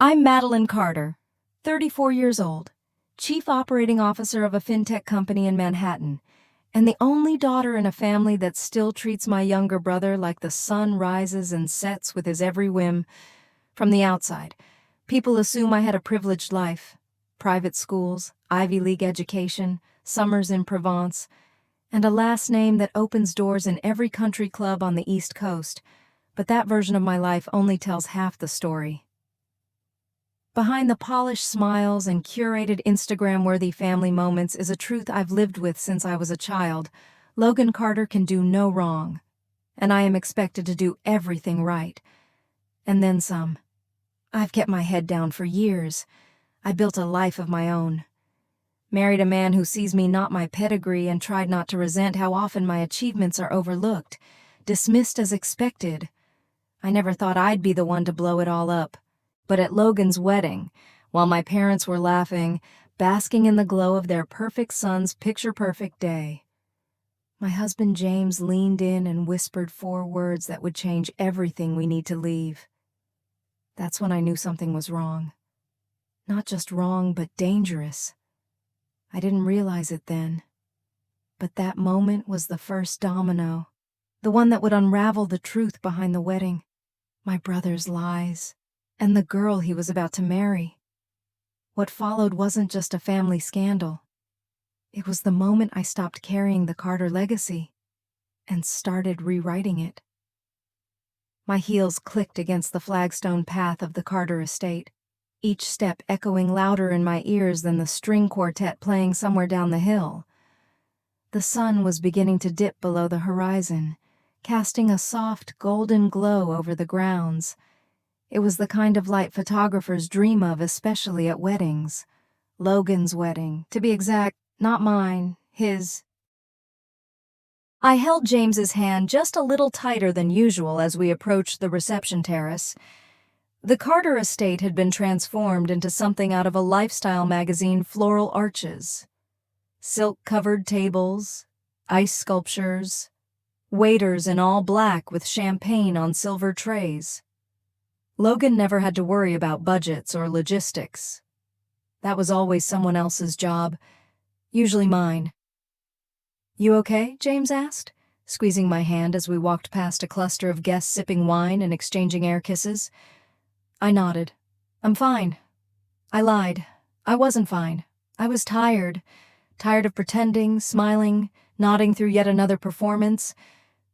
I'm Madeline Carter, 34 years old, Chief Operating Officer of a fintech company in Manhattan, and the only daughter in a family that still treats my younger brother like the sun rises and sets with his every whim. From the outside, people assume I had a privileged life. Private schools, Ivy League education, summers in Provence, and a last name that opens doors in every country club on the East Coast. But that version of my life only tells half the story. Behind the polished smiles and curated Instagram-worthy family moments is a truth I've lived with since I was a child. Logan Carter can do no wrong, and I am expected to do everything right. And then some. I've kept my head down for years. I built a life of my own. Married a man who sees me not my pedigree and tried not to resent how often my achievements are overlooked, dismissed as expected. I never thought I'd be the one to blow it all up. But at Logan's wedding, while my parents were laughing, basking in the glow of their perfect son's picture-perfect day, my husband James leaned in and whispered 4 words that would change everything we need to leave. That's when I knew something was wrong. Not just wrong, but dangerous. I didn't realize it then. But that moment was the first domino, the one that would unravel the truth behind the wedding, my brother's lies, and the girl he was about to marry. What followed wasn't just a family scandal. It was the moment I stopped carrying the Carter legacy and started rewriting it. My heels clicked against the flagstone path of the Carter estate, each step echoing louder in my ears than the string quartet playing somewhere down the hill. The sun was beginning to dip below the horizon, casting a soft golden glow over the grounds. It was the kind of light photographers dream of, especially at weddings. Logan's wedding, to be exact, not mine, his. I held James's hand just a little tighter than usual as we approached the reception terrace. The Carter estate had been transformed into something out of a lifestyle magazine, floral arches. Silk-covered tables, ice sculptures, waiters in all black with champagne on silver trays. Logan never had to worry about budgets or logistics. That was always someone else's job, usually mine. "You okay?" James asked, squeezing my hand as we walked past a cluster of guests sipping wine and exchanging air kisses. I nodded. "I'm fine." I lied. I wasn't fine. I was tired. Tired of pretending, smiling, nodding through yet another performance.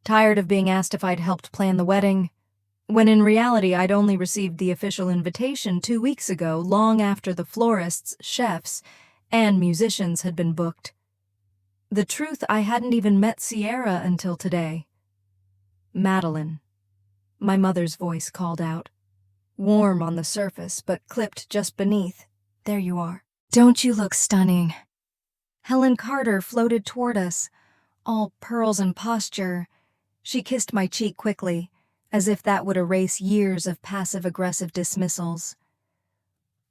Tired of being asked if I'd helped plan the wedding, when in reality I'd only received the official invitation 2 weeks ago, long after the florists, chefs, and musicians had been booked. The truth, I hadn't even met Sierra until today. "Madeline," my mother's voice called out. Warm on the surface, but clipped just beneath. "There you are. Don't you look stunning?" Helen Carter floated toward us, all pearls and posture. She kissed my cheek quickly, as if that would erase years of passive-aggressive dismissals.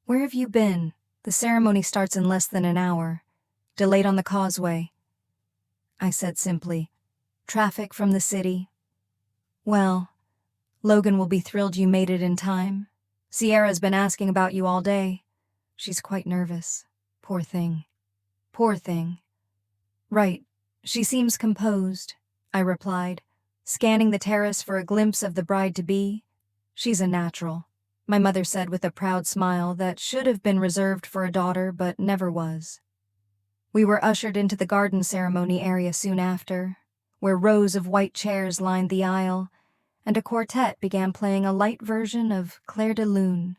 "Where have you been? The ceremony starts in less than an hour. Delayed on the causeway." I said simply, "Traffic from the city." "Well, Logan will be thrilled you made it in time. Sierra's been asking about you all day. She's quite nervous. Poor thing. Poor thing." "Right. She seems composed," I replied, scanning the terrace for a glimpse of the bride-to-be. "She's a natural," my mother said with a proud smile that should have been reserved for a daughter but never was. We were ushered into the garden ceremony area soon after, where rows of white chairs lined the aisle, and a quartet began playing a light version of Clair de Lune.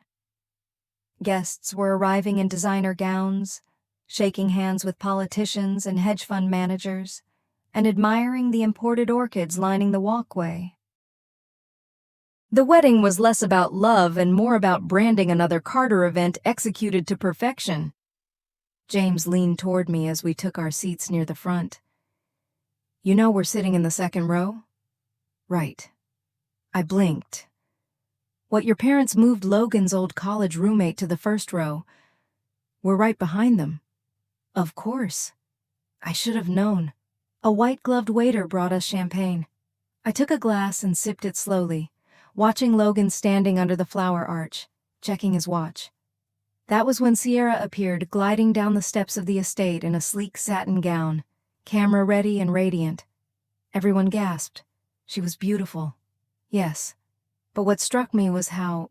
Guests were arriving in designer gowns, shaking hands with politicians and hedge fund managers, and admiring the imported orchids lining the walkway. The wedding was less about love and more about branding another Carter event executed to perfection. James leaned toward me as we took our seats near the front. "You know we're sitting in the second row?" "Right." I blinked. "What, your parents moved Logan's old college roommate to the first row? We're right behind them." "Of course." I should have known. A white-gloved waiter brought us champagne. I took a glass and sipped it slowly, watching Logan standing under the flower arch, checking his watch. That was when Sierra appeared, gliding down the steps of the estate in a sleek satin gown, camera ready and radiant. Everyone gasped. She was beautiful. Yes, but what struck me was how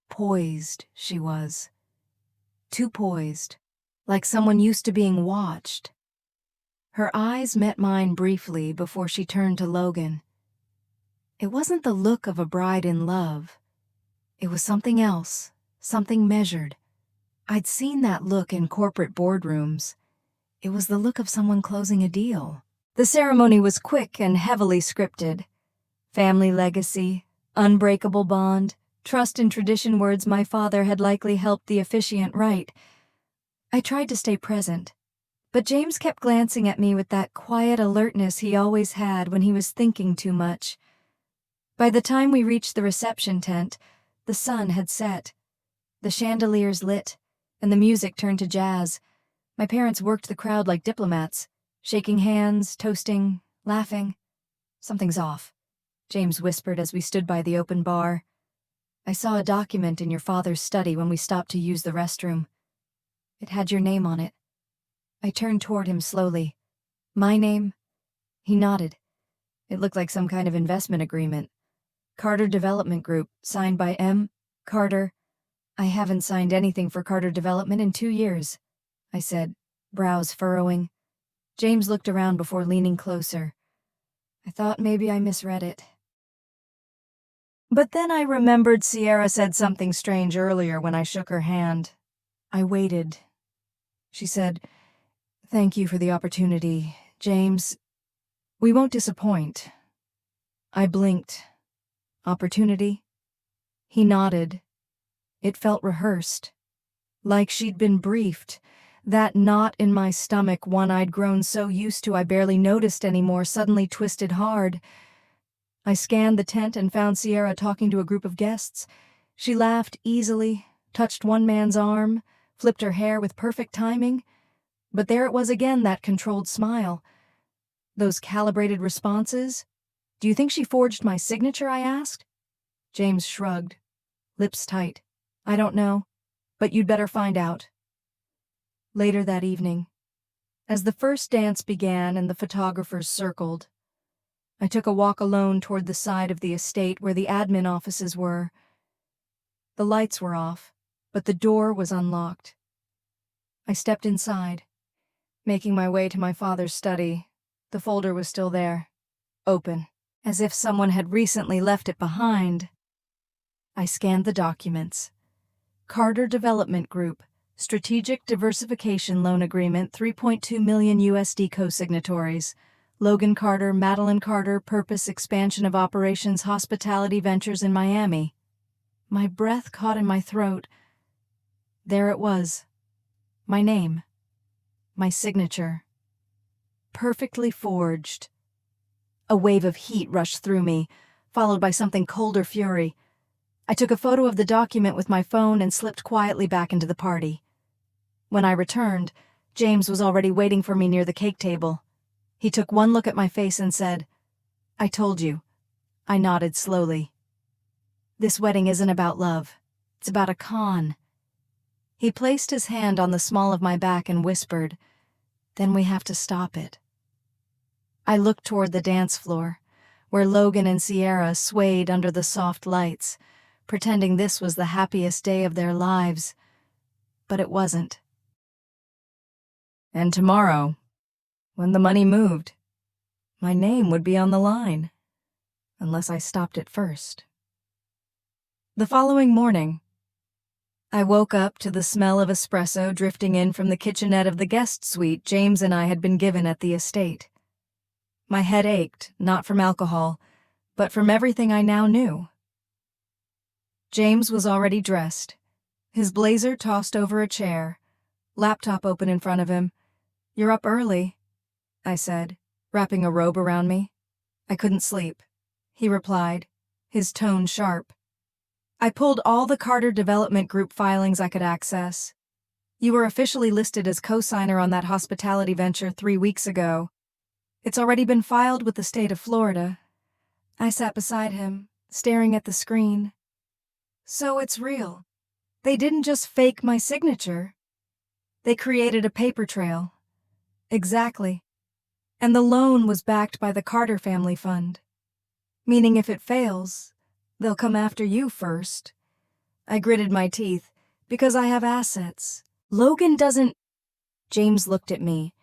poised she was. Too poised, like someone used to being watched. Her eyes met mine briefly before she turned to Logan. It wasn't the look of a bride in love. It was something else, something measured. I'd seen that look in corporate boardrooms. It was the look of someone closing a deal. The ceremony was quick and heavily scripted. Family legacy, unbreakable bond, trust and tradition, words my father had likely helped the officiant write. I tried to stay present, but James kept glancing at me with that quiet alertness he always had when he was thinking too much. By the time we reached the reception tent, the sun had set. The chandeliers lit, and the music turned to jazz. My parents worked the crowd like diplomats, shaking hands, toasting, laughing. Something's off, James whispered as we stood by the open bar. I saw a document in your father's study when we stopped to use the restroom. It had your name on it. I turned toward him slowly. My name? He nodded. It looked like some kind of investment agreement. Carter Development Group, signed by M. Carter. I haven't signed anything for Carter Development in 2 years, I said, brows furrowing. James looked around before leaning closer. I thought maybe I misread it. But then I remembered Sierra said something strange earlier when I shook her hand. I waited. She said, "Thank you for the opportunity, James. We won't disappoint." I blinked. Opportunity? He nodded. It felt rehearsed, like she'd been briefed. That knot in my stomach, one I'd grown so used to I barely noticed anymore, suddenly twisted hard. I scanned the tent and found Sierra talking to a group of guests. She laughed easily, touched one man's arm, flipped her hair with perfect timing. But there it was again, that controlled smile. Those calibrated responses. Do you think she forged my signature? I asked. James shrugged, lips tight. I don't know, but you'd better find out. Later that evening, as the first dance began and the photographers circled, I took a walk alone toward the side of the estate where the admin offices were. The lights were off, but the door was unlocked. I stepped inside, making my way to my father's study. The folder was still there, open, as if someone had recently left it behind. I scanned the documents. Carter Development Group, Strategic Diversification Loan Agreement, 3.2 million USD co-signatories. Logan Carter, Madeline Carter, Purpose Expansion of Operations, Hospitality Ventures in Miami. My breath caught in my throat. There it was. My name. My signature. Perfectly forged. A wave of heat rushed through me, followed by something colder fury. I took a photo of the document with my phone and slipped quietly back into the party. When I returned, James was already waiting for me near the cake table. He took one look at my face and said, "I told you." I nodded slowly. "This wedding isn't about love. It's about a con." He placed his hand on the small of my back and whispered, "Then we have to stop it." I looked toward the dance floor, where Logan and Sierra swayed under the soft lights, pretending this was the happiest day of their lives. But it wasn't. And tomorrow, when the money moved, my name would be on the line, unless I stopped it first. The following morning, I woke up to the smell of espresso drifting in from the kitchenette of the guest suite James and I had been given at the estate. My head ached, not from alcohol, but from everything I now knew. James was already dressed, his blazer tossed over a chair, laptop open in front of him. "You're up early," I said, wrapping a robe around me. "I couldn't sleep," he replied, his tone sharp. "I pulled all the Carter Development Group filings I could access. You were officially listed as co-signer on that hospitality venture 3 weeks ago. It's already been filed with the state of Florida." I sat beside him, staring at the screen. "So it's real," They didn't just fake my signature. They created a paper trail. Exactly. And the loan was backed by the Carter family fund. Meaning if it fails, they'll come after you first. I gritted my teeth, because I have assets. Logan doesn't... James looked at me.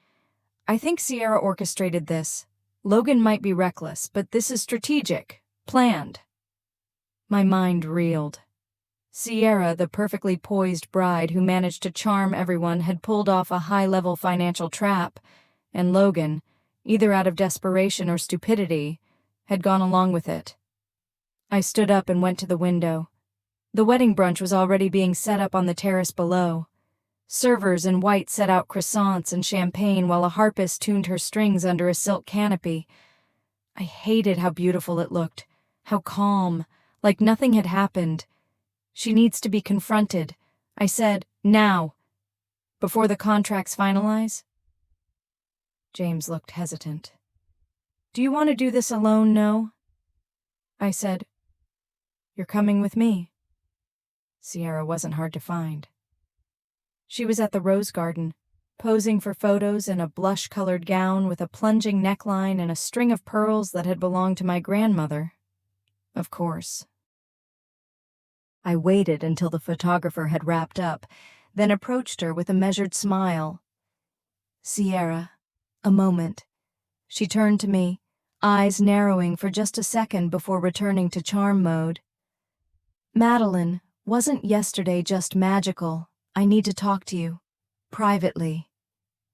I think Sierra orchestrated this. Logan might be reckless, but this is strategic, planned. My mind reeled. Sierra, the perfectly poised bride who managed to charm everyone, had pulled off a high-level financial trap, and Logan, either out of desperation or stupidity, had gone along with it. I stood up and went to the window. The wedding brunch was already being set up on the terrace below. Servers in white set out croissants and champagne while a harpist tuned her strings under a silk canopy. I hated how beautiful it looked, how calm, like nothing had happened. She needs to be confronted. I said, now, before the contracts finalize. James looked hesitant. Do you want to do this alone, no? I said, you're coming with me. Sierra wasn't hard to find. She was at the rose garden, posing for photos in a blush-colored gown with a plunging neckline and a string of pearls that had belonged to my grandmother. Of course. I waited until the photographer had wrapped up, then approached her with a measured smile. Sierra, a moment. She turned to me, eyes narrowing for just a second before returning to charm mode. Madeline, wasn't yesterday just magical? I need to talk to you. Privately.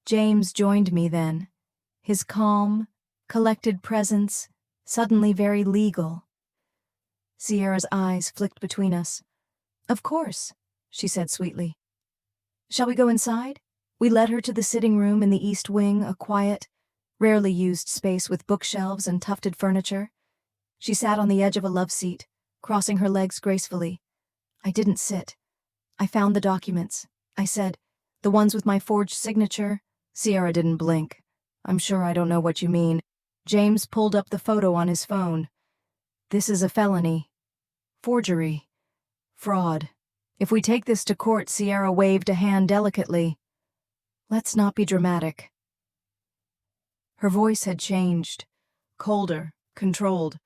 James joined me then. His calm, collected presence, suddenly very legal. Sierra's eyes flicked between us. Of course, she said sweetly. Shall we go inside? We led her to the sitting room in the east wing, a quiet, rarely used space with bookshelves and tufted furniture. She sat on the edge of a love seat, crossing her legs gracefully. I didn't sit. I found the documents. I said, the ones with my forged signature. Sierra didn't blink. I'm sure I don't know what you mean. James pulled up the photo on his phone. This is a felony. Forgery. Fraud. If we take this to court, Sierra waved a hand delicately. Let's not be dramatic. Her voice had changed. Colder, controlled.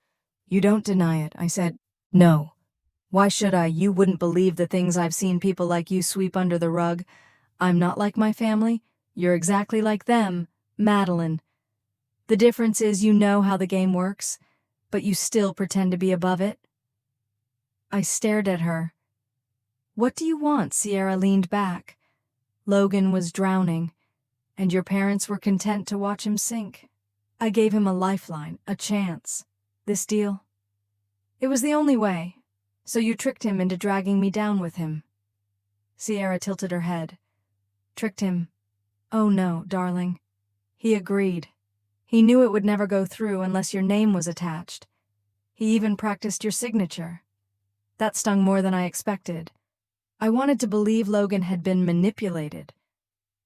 You don't deny it, I said. No. Why should I? You wouldn't believe the things I've seen people like you sweep under the rug. I'm not like my family. You're exactly like them, Madeline. The difference is you know how the game works, but you still pretend to be above it. I stared at her. What do you want? Sierra leaned back. Logan was drowning, and your parents were content to watch him sink. I gave him a lifeline, a chance. This deal? It was the only way. So you tricked him into dragging me down with him. Sierra tilted her head. Tricked him? Oh no, darling. He agreed. He knew it would never go through unless your name was attached. He even practiced your signature. That stung more than I expected. I wanted to believe Logan had been manipulated,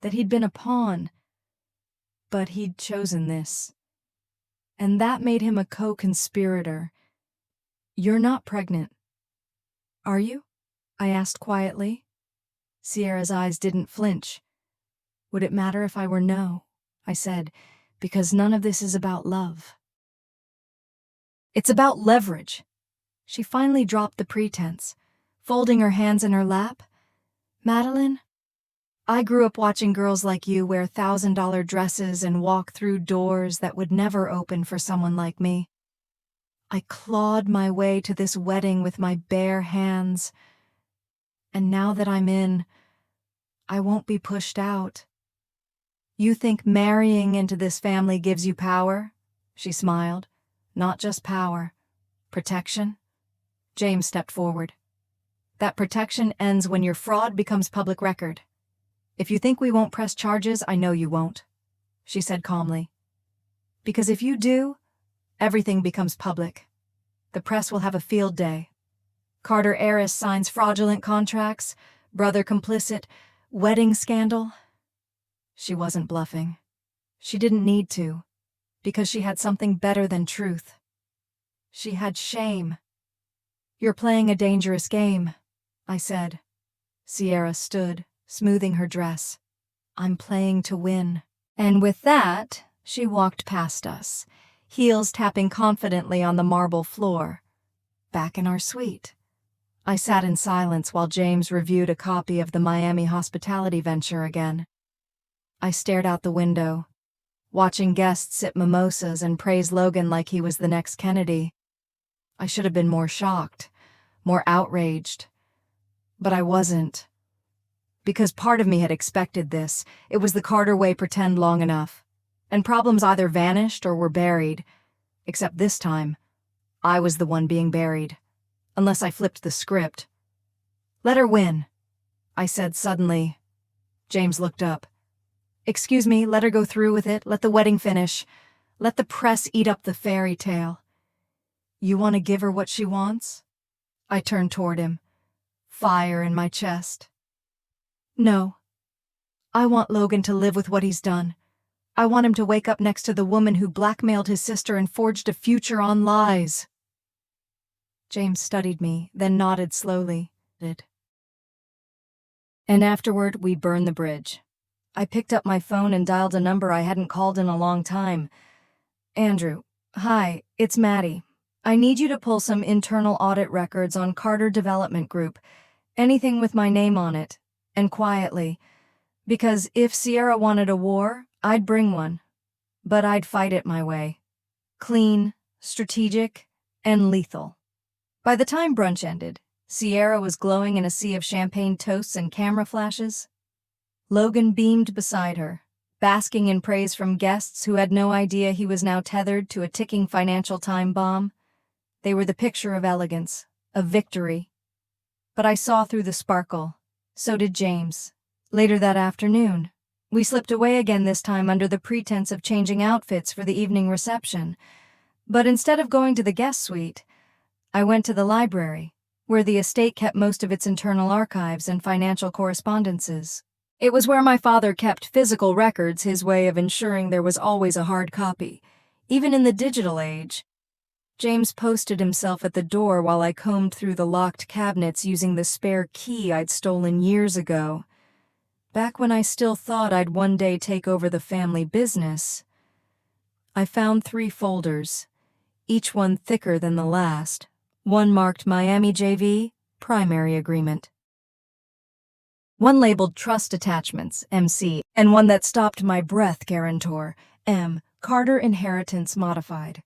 that he'd been a pawn. But he'd chosen this. And that made him a co-conspirator. You're not pregnant. Are you? I asked quietly. Sierra's eyes didn't flinch. Would it matter if I were no? I said, because none of this is about love. It's about leverage. She finally dropped the pretense, folding her hands in her lap. Madeline, I grew up watching girls like you wear $1,000 dresses and walk through doors that would never open for someone like me. I clawed my way to this wedding with my bare hands. And now that I'm in, I won't be pushed out. You think marrying into this family gives you power? She smiled. Not just power. Protection? James stepped forward. That protection ends when your fraud becomes public record. If you think we won't press charges, I know you won't, she said calmly. Because if you do, everything becomes public. The press will have a field day. Carter heiress signs fraudulent contracts, brother complicit, wedding scandal. She wasn't bluffing. She didn't need to, because she had something better than truth. She had shame. You're playing a dangerous game, I said. Sierra stood, smoothing her dress. "I'm playing to win." And with that, she walked past us, heels tapping confidently on the marble floor. Back in our suite. I sat in silence while James reviewed a copy of the Miami hospitality venture again. I stared out the window, watching guests sip mimosas and praise Logan like he was the next Kennedy. I should have been more shocked, more outraged. But I wasn't. Because part of me had expected this. It was the Carter way: pretend long enough, and problems either vanished or were buried. Except this time, I was the one being buried. Unless I flipped the script. "Let her win," I said suddenly. James looked up. "Excuse me, let her go through with it. Let the wedding finish. Let the press eat up the fairy tale." "You want to give her what she wants?" I turned toward him, fire in my chest. "No. I want Logan to live with what he's done. I want him to wake up next to the woman who blackmailed his sister and forged a future on lies." James studied me, then nodded slowly. And afterward, we burned the bridge. I picked up my phone and dialed a number I hadn't called in a long time. "Andrew, hi, it's Maddie. I need you to pull some internal audit records on Carter Development Group, anything with my name on it, and quietly. Because if Sierra wanted a war, I'd bring one. But I'd fight it my way. Clean, strategic, and lethal." By the time brunch ended, Sierra was glowing in a sea of champagne toasts and camera flashes. Logan beamed beside her, basking in praise from guests who had no idea he was now tethered to a ticking financial time bomb. They were the picture of elegance, of victory. But I saw through the sparkle. So did James. Later that afternoon, we slipped away again, this time under the pretense of changing outfits for the evening reception. But instead of going to the guest suite, I went to the library, where the estate kept most of its internal archives and financial correspondences. It was where my father kept physical records, his way of ensuring there was always a hard copy, even in the digital age. James posted himself at the door while I combed through the locked cabinets using the spare key I'd stolen years ago. Back when I still thought I'd one day take over the family business. I found 3 folders, each one thicker than the last. One marked Miami JV, primary agreement. One labeled Trust Attachments, MC, and one that stopped my breath, Guarantor, M, Carter Inheritance Modified.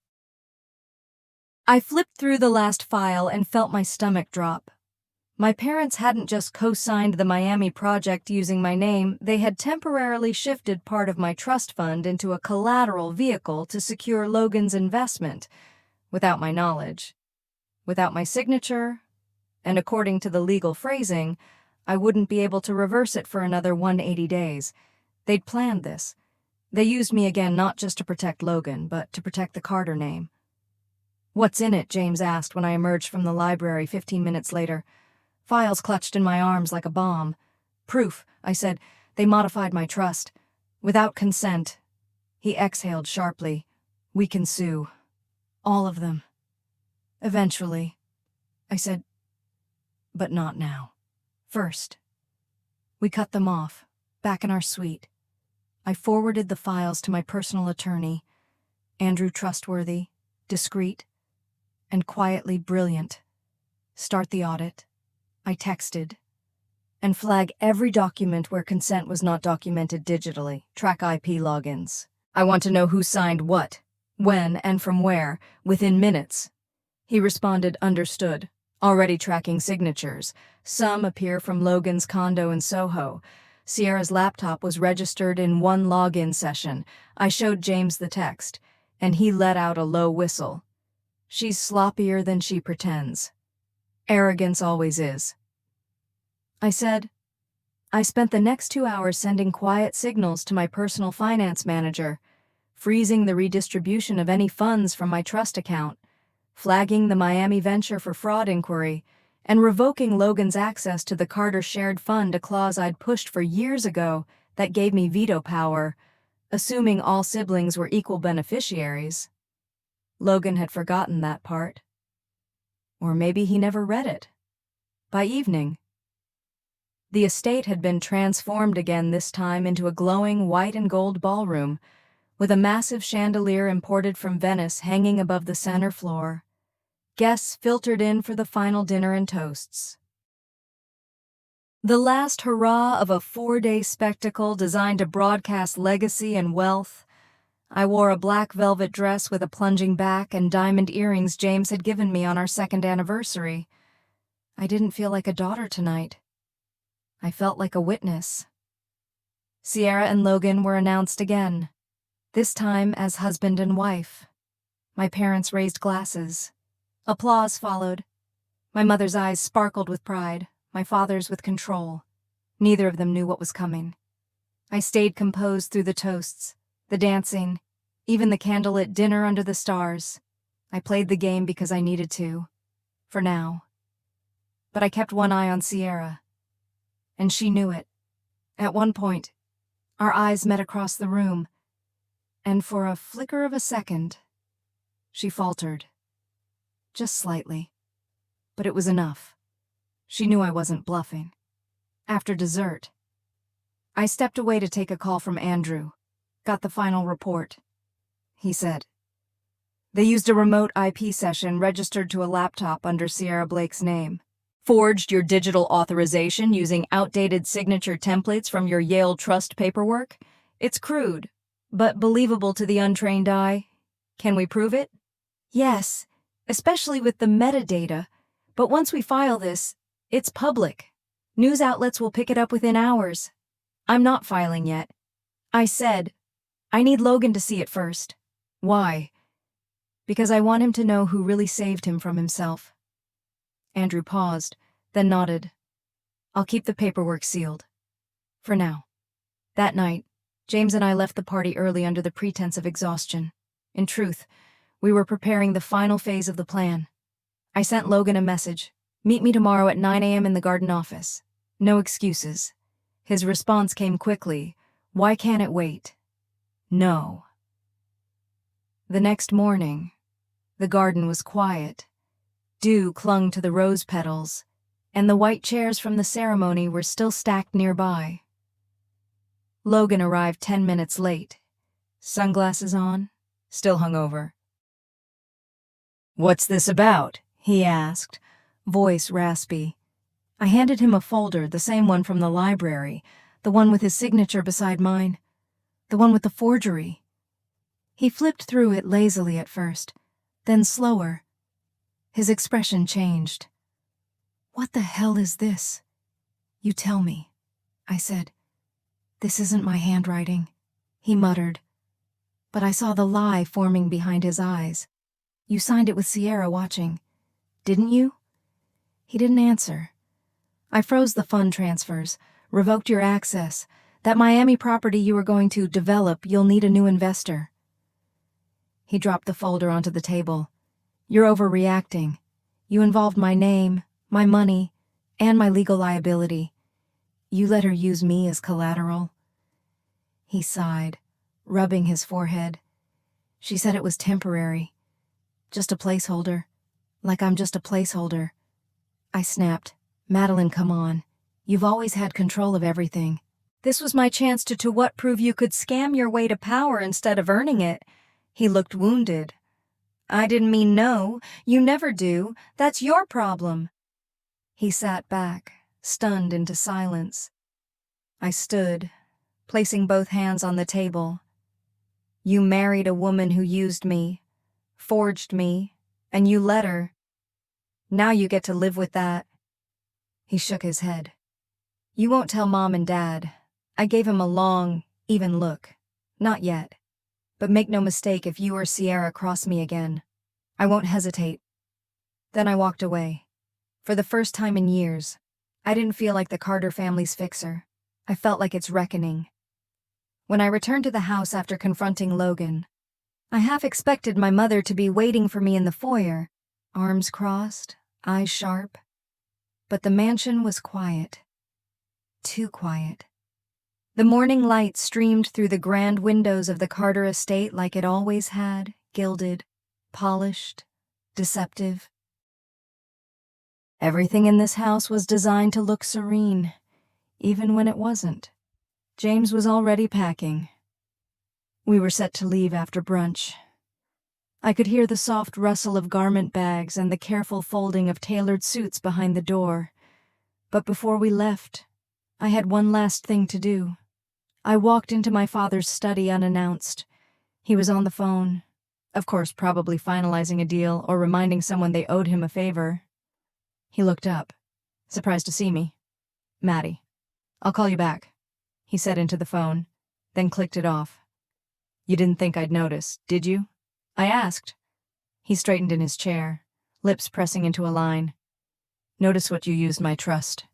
I flipped through the last file and felt my stomach drop. My parents hadn't just co-signed the Miami project using my name, they had temporarily shifted part of my trust fund into a collateral vehicle to secure Logan's investment, without my knowledge. Without my signature, and according to the legal phrasing, I wouldn't be able to reverse it for another 180 days. They'd planned this. They used me again not just to protect Logan, but to protect the Carter name. "What's in it?" James asked when I emerged from the library 15 minutes later. Files clutched in my arms like a bomb. "Proof," I said. "They modified my trust. Without consent." He exhaled sharply. "We can sue. All of them. Eventually." I said, "But not now. First." We cut them off, back in our suite. I forwarded the files to my personal attorney, Andrew trustworthy, discreet, and quietly brilliant. "Start the audit," I texted, "and flag every document where consent was not documented digitally. Track IP logins. I want to know who signed what, when, and from where, within minutes." He responded, "Understood. Already tracking signatures. Some appear from Logan's condo in Soho. Sierra's laptop was registered in one login session." I showed James the text, and he let out a low whistle. "She's sloppier than she pretends. Arrogance always is." I said, "I spent the next 2 hours sending quiet signals to my personal finance manager, freezing the redistribution of any funds from my trust account, flagging the Miami venture for fraud inquiry, and revoking Logan's access to the Carter shared fund, a clause I'd pushed for years ago that gave me veto power, assuming all siblings were equal beneficiaries." Logan had forgotten that part. Or maybe he never read it. By evening, The estate had been transformed again, this time into a glowing white and gold ballroom, with a massive chandelier imported from Venice hanging above the center floor. Guests filtered in for the final dinner and toasts. The last hurrah of a 4-day spectacle designed to broadcast legacy and wealth. I wore a black velvet dress with a plunging back and diamond earrings James had given me on our 2nd anniversary. I didn't feel like a daughter tonight. I felt like a witness. Sierra and Logan were announced again, this time as husband and wife. My parents raised glasses. Applause followed. My mother's eyes sparkled with pride, my father's with control. Neither of them knew what was coming. I stayed composed through the toasts, the dancing, even the candlelit dinner under the stars. I played the game because I needed to, for now. But I kept one eye on Sierra, and she knew it. At one point, our eyes met across the room, and for a flicker of a second, she faltered. Just slightly. But it was enough. She knew I wasn't bluffing. After dessert, I stepped away to take a call from Andrew. Got the final report. He said, "They used a remote IP session registered to a laptop under Sierra Blake's name. Forged your digital authorization using outdated signature templates from your Yale Trust paperwork. It's crude, but believable to the untrained eye. Can we prove it?" "Yes, especially with the metadata. But once we file this, it's public. News outlets will pick it up within hours." "I'm not filing yet." I said, "I need Logan to see it first." "Why?" "Because I want him to know who really saved him from himself." Andrew paused, then nodded. "I'll keep the paperwork sealed. For now." That night, James and I left the party early under the pretense of exhaustion. In truth, we were preparing the final phase of the plan. I sent Logan a message. "Meet me tomorrow at 9 a.m. in the garden office. No excuses." His response came quickly. "Why can't it wait?" "No." The next morning, the garden was quiet. Dew clung to the rose petals, and the white chairs from the ceremony were still stacked nearby. Logan arrived 10 minutes late. Sunglasses on, still hungover. "What's this about?" he asked, voice raspy. I handed him a folder, the same one from the library, the one with his signature beside mine, the one with the forgery. He flipped through it lazily at first, then slower. His expression changed. "What the hell is this?" "You tell me," I said. "This isn't my handwriting," he muttered. But I saw the lie forming behind his eyes. "You signed it with Sierra watching, didn't you?" He didn't answer. "I froze the fund transfers, revoked your access. That Miami property you were going to develop, you'll need a new investor." He dropped the folder onto the table. "You're overreacting. You involved my name, my money, and my legal liability. You let her use me as collateral." He sighed, rubbing his forehead. "She said it was temporary. Just a placeholder. Like I'm just a placeholder." I snapped, "Madeline, come on. You've always had control of everything. This was my chance to what, prove you could scam your way to power instead of earning it." He looked wounded. "I didn't mean no. You never do. That's your problem." He sat back, stunned into silence. I stood, placing both hands on the table. "You married a woman who used me, forged me, and you let her. Now you get to live with that." He shook his head. "You won't tell Mom and Dad." I gave him a long, even look. "Not yet. But make no mistake, if you or Sierra cross me again, I won't hesitate." Then I walked away. For the first time in years, I didn't feel like the Carter family's fixer. I felt like its reckoning. When I returned to the house after confronting Logan, I half expected my mother to be waiting for me in the foyer, arms crossed, eyes sharp. But the mansion was quiet. Too quiet. The morning light streamed through the grand windows of the Carter estate like it always had, gilded, polished, deceptive. Everything in this house was designed to look serene, even when it wasn't. James was already packing. We were set to leave after brunch. I could hear the soft rustle of garment bags and the careful folding of tailored suits behind the door. But before we left, I had one last thing to do. I walked into my father's study unannounced. He was on the phone, of course probably finalizing a deal or reminding someone they owed him a favor. He looked up, surprised to see me. "Maddie, I'll call you back," he said into the phone, then clicked it off. "You didn't think I'd notice, did you?" I asked. He straightened in his chair, lips pressing into a line. "Notice what you used my trust.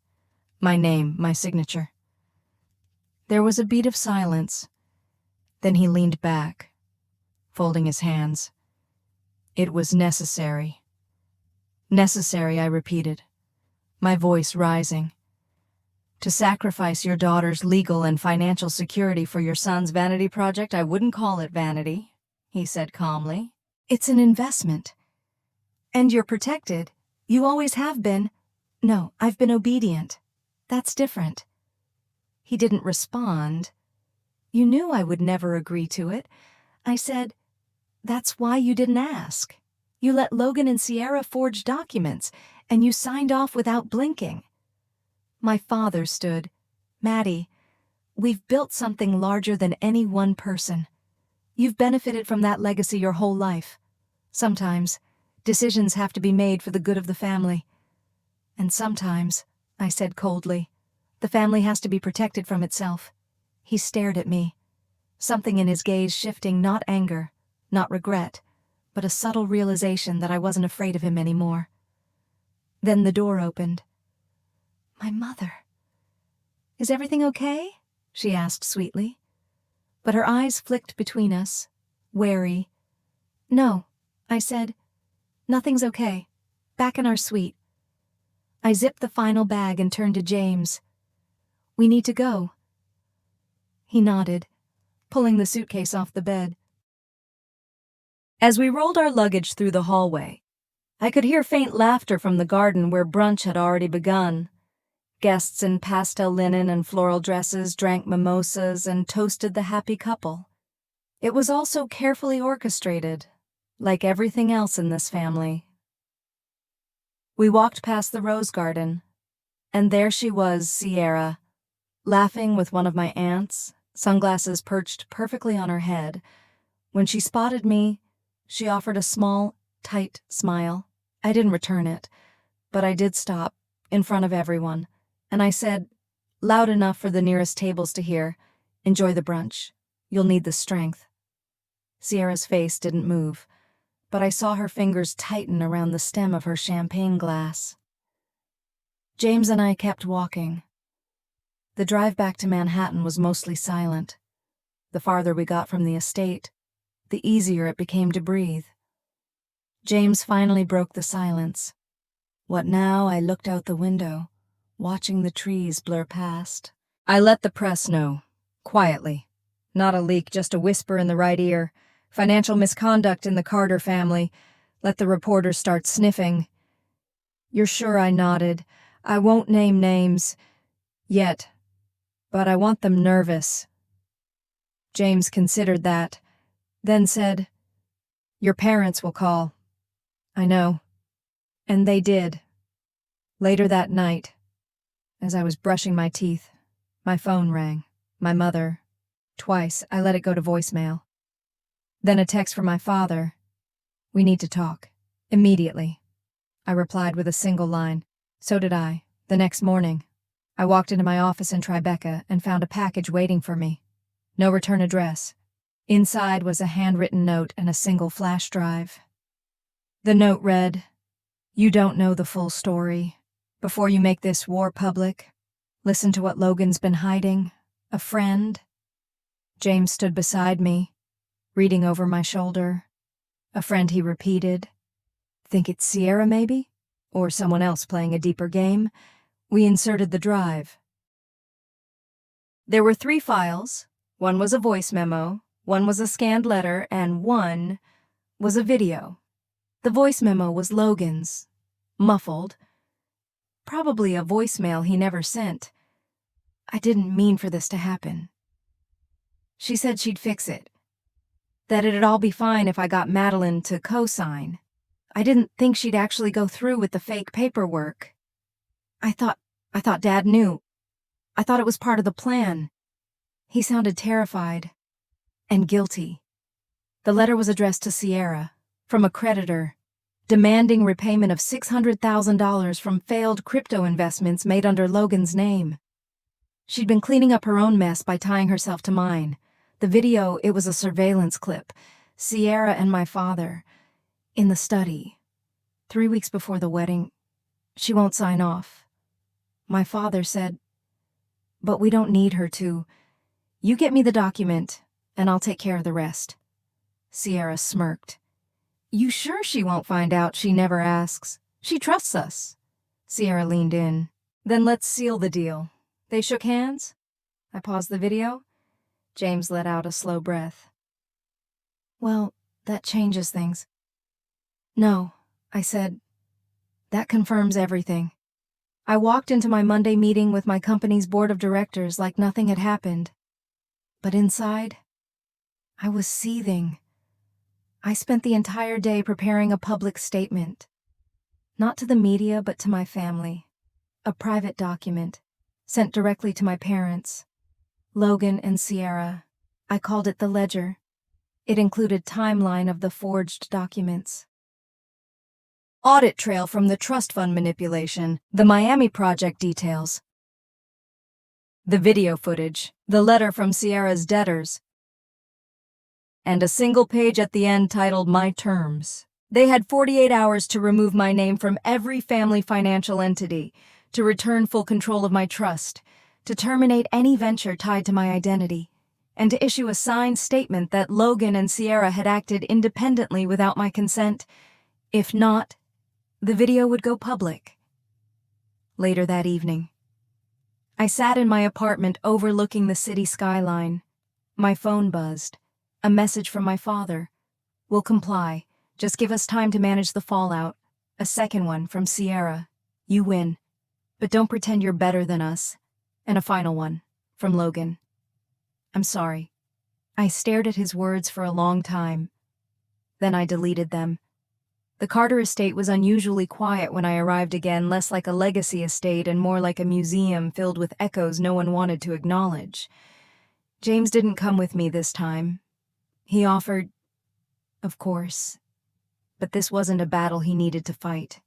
My name, my signature." There was a beat of silence. Then he leaned back, folding his hands. "It was necessary." "Necessary," I repeated, my voice rising. "To sacrifice your daughter's legal and financial security for your son's vanity project, I wouldn't call it vanity," he said calmly. "It's an investment. And you're protected. You always have been." "No, I've been obedient. That's different." He didn't respond. "You knew I would never agree to it." I said, "That's why you didn't ask. You let Logan and Sierra forge documents, and you signed off without blinking." My father stood. "Maddie, we've built something larger than any one person. You've benefited from that legacy your whole life. Sometimes, decisions have to be made for the good of the family. And sometimes," I said coldly, "the family has to be protected from itself." He stared at me, something in his gaze shifting, not anger, not regret, but a subtle realization that I wasn't afraid of him anymore. Then the door opened. "My mother. Is everything okay?" she asked sweetly. But her eyes flicked between us, wary. "No," I said. "Nothing's okay. Back in our suite." I zipped the final bag and turned to James. "We need to go." He nodded, pulling the suitcase off the bed. As we rolled our luggage through the hallway, I could hear faint laughter from the garden where brunch had already begun. Guests in pastel linen and floral dresses drank mimosas and toasted the happy couple. It was all so carefully orchestrated, like everything else in this family. We walked past the rose garden, and there she was, Sierra, laughing with one of my aunts, sunglasses perched perfectly on her head. When she spotted me, she offered a small, tight smile. I didn't return it, but I did stop, in front of everyone, and I said, loud enough for the nearest tables to hear, "Enjoy the brunch. You'll need the strength." Sierra's face didn't move, but I saw her fingers tighten around the stem of her champagne glass. James and I kept walking. The drive back to Manhattan was mostly silent. The farther we got from the estate, the easier it became to breathe. James finally broke the silence. "What now?" I looked out the window, watching the trees blur past. "I let the press know, quietly. Not a leak, just a whisper in the right ear. Financial misconduct in the Carter family. Let the reporters start sniffing." "You're sure?" I nodded. "I won't name names. Yet. But I want them nervous." James considered that, then said, "Your parents will call." "I know." And they did. Later that night, as I was brushing my teeth, my phone rang. My mother. Twice, I let it go to voicemail. Then a text from my father. "We need to talk. Immediately." I replied with a single line. So did I. The next morning, I walked into my office in Tribeca and found a package waiting for me. No return address. Inside was a handwritten note and a single flash drive. The note read, "You don't know the full story. Before you make this war public, listen to what Logan's been hiding. A friend." James stood beside me, reading over my shoulder. "A friend," he repeated. "Think it's Sierra, maybe? Or someone else playing a deeper game?" We inserted the drive. There were 3 files. One was a voice memo, one was a scanned letter, and one was a video. The voice memo was Logan's, muffled. Probably a voicemail he never sent. I didn't mean for this to happen. She said she'd fix it, that it'd all be fine if I got Madeline to co-sign. I didn't think she'd actually go through with the fake paperwork. I thought Dad knew. I thought it was part of the plan. He sounded terrified and guilty. The letter was addressed to Sierra, from a creditor, demanding repayment of $600,000 from failed crypto investments made under Logan's name. She'd been cleaning up her own mess by tying herself to mine. The video, it was a surveillance clip. Sierra and my father, in the study. 3 weeks before the wedding, she won't sign off. My father said, "But we don't need her to. You get me the document, and I'll take care of the rest." Sierra smirked. "You sure she won't find out? She never asks. She trusts us." Sierra leaned in. "Then let's seal the deal." They shook hands. I paused the video. James let out a slow breath. "Well, that changes things." "No," I said. "That confirms everything." I walked into my Monday meeting with my company's board of directors like nothing had happened. But inside, I was seething. I spent the entire day preparing a public statement. Not to the media, but to my family. A private document, sent directly to my parents, Logan and Sierra. I called it the ledger. It included timeline of the forged documents. Audit trail from the trust fund manipulation, the Miami project details. The video footage, the letter from Sierra's debtors, and a single page at the end titled My Terms. They had 48 hours to remove my name from every family financial entity, to return full control of my trust, to terminate any venture tied to my identity, and to issue a signed statement that Logan and Sierra had acted independently without my consent. If not, the video would go public. Later that evening, I sat in my apartment overlooking the city skyline. My phone buzzed. A message from my father. "We'll comply. Just give us time to manage the fallout." A second one from Sierra. "You win. But don't pretend you're better than us." And a final one from Logan. "I'm sorry." I stared at his words for a long time. Then I deleted them. The Carter estate was unusually quiet when I arrived again, less like a legacy estate and more like a museum filled with echoes no one wanted to acknowledge. James didn't come with me this time. He offered, of course, but this wasn't a battle he needed to fight.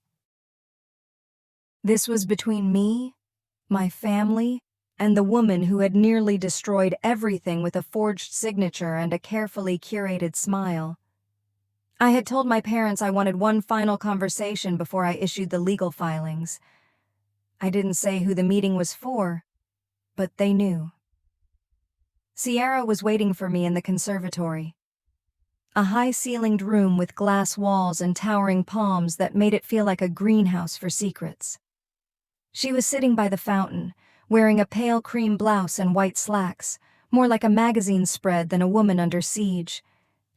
This was between me, my family, and the woman who had nearly destroyed everything with a forged signature and a carefully curated smile. I had told my parents I wanted one final conversation before I issued the legal filings. I didn't say who the meeting was for, but they knew. Sierra was waiting for me in the conservatory. A high-ceilinged room with glass walls and towering palms that made it feel like a greenhouse for secrets. She was sitting by the fountain, wearing a pale cream blouse and white slacks, more like a magazine spread than a woman under siege.